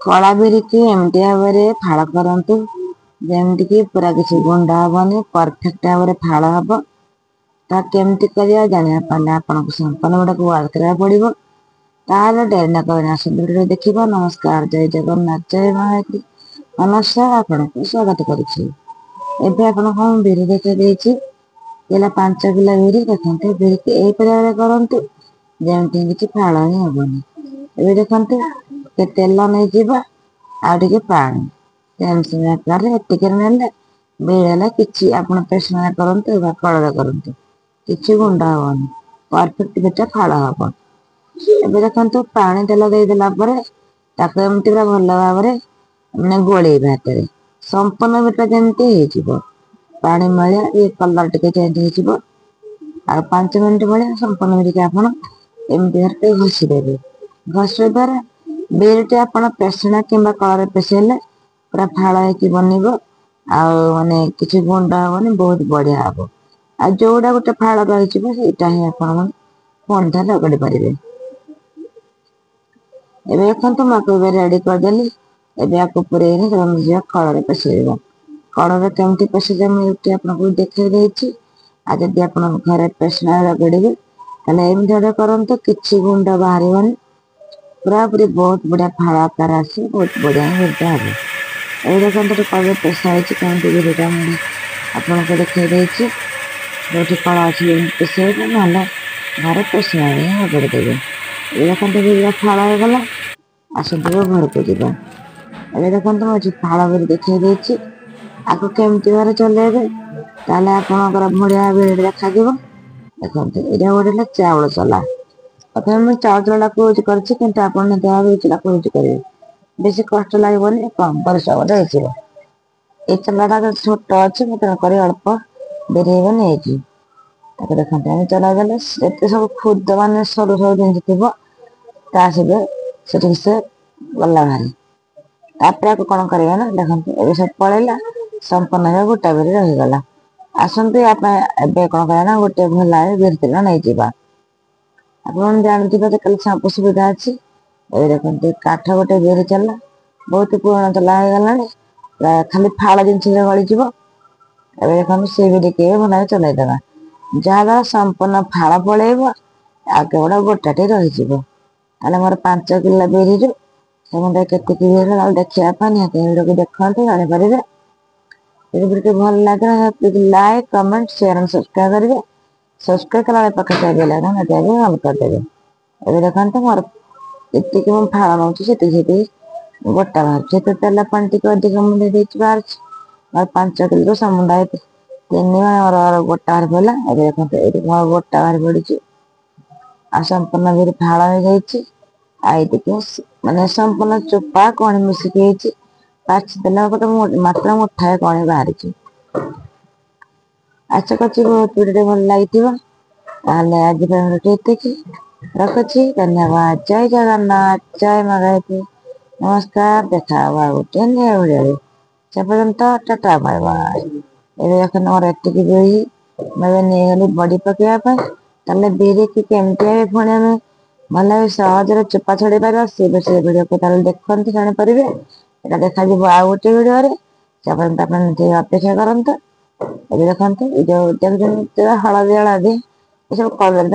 कला बिरी की एमती भाव फाड़ करतु जमती कि पूरा किसी गुंडा हेनी परफेक्ट भाव में फाड़ हम केमती करिया जाना पाले आपको संपन्न गुड़ा को वाद करा पड़ो ताल डेरी न करें आस देखा। नमस्कार जय जगन्नाथ जय महाती मनसा आपन को स्वागत करुच्ची। एबे आपन को बिरी देखे देछि केला 5 किलो बिरी देखते बिरी की ए प्रकार करंतु जेमती किछि फाड़ ही हेबनी। एबे देखंतु के तेल नहीं जीवा आगे पानी एतिक ने बेड़े कि आप पेशना करतु कलर करतु कि गुंडा हेनी परफेक्ट बेटा फाड़ हम। एबे देखो पानी तेल देदेला एमती पूरा भल भाव मैंने गोलेब हाथ में संपन्न बेटा जमी हो पानी मलिया ये कलर टे चेंज हो 5 मिनट भाया संपन्न बेटे आपमती घसीदेवे। घसवा द्वारा बिरटे आप पेसना कि कलर पेसले पूरा फाड़ हो बनब आने कि गुंडा हेनी बहुत बढ़िया हम। आ जोड़ा गोटे फाड़ रही ही आप पंधा रगड़ी पारे। एबे देखो मको रेडी करदेली एबे आपको पूरे कलर पेसवा कलर केमती पेसजे मुझे आपको देखे देती। आ जब आप घर पेसना रगड़े एमती करतु कि गुंडा बाहर पूरा पूरी बहुत बढ़िया फाड़ आकार आसे बहुत बढ़िया बिरटा हम। ये देखते कलर पेशा कमी बिरटा मुझे आपको देखे देती जो कला अच्छी पेशे ना घर पेशा रगड़ी देवे। ये देखते बिर फाड़ होगला आसतु घर को जा। ये देखते मुझे फाड़ बिर देखे देती आपको केमती बार चलेबे ताले आपणकर बढ़िया बिर देखा। देखते ये गोटे चाउल चला प्रथम मुझे चाउल चला को यूज करेंगे बेसी कष्ट लगे कम परिश्रम ये चलाटा जो छोट अच्छे मुझे अल्प बिरेबे नहीं देखते चला गले सब खुद मान सरू सरू जिन थी से गला भारी तापर आपको कौन करेगा ना देखते ये सब पलैला संपन्न गोटा बिरी रहीगला। आसतु आप कौन करें गोटे भला बिर तेल नहीं जावा आप जानते कल सब सुविधा अच्छी। ये देखते काठ गोटे बिरी चला बहुत पुराना चला गला प्राय खाली फाड़ जिनस गलीज। एवं देखो सी बिरी के भल चलईदेवा जहाद्वारा संपूर्ण फाड़ पलैब आगे गोटे गोटाटे रही मोर 5 किलो बिरी से केत देखा निहती देखते जानीपर। वीडियो भल लगे like comment share and subscribe करेंगे। सब्सक्राइब कला पाखे चाहिए ऑन करदेवे। ये देखते मोर ये फाड़ नौ गोटा बाहर तेल पानी टी अधिक मुझे बाहर मोर 5 किलो समुदाय 3 मोर गोटा बाहर पड़ा। ये देखते ये मोर गोटा बाहर पड़ी आ संपूर्ण बिरी फाड़ हो जाए मानने संपूर्ण चोपा कणी मिसिकी पाचिदेला गोटे मात्र मुठाए कणी बाहरी। आशा कर बहुत वीडियो भल लगी आज ये रखुची। धन्यवाद जय जगन्नाथ जय महाती नमस्कार देखा गोटे वीडियो से पर्यंत टाटा बाय बाय। ये देख मोर एति बिरी मैं नहीं गली बड़ी पकड़ा ताले बिरी की केमती पुणी आम भल सहज चोपा छड़े पार से वीडियो को देखते जानीपर। यहाँ देखा आउ गोटे वीडियो से पर्यंत आप अपेक्षा करते। देखते जो हलदी हलदी ये सब कलर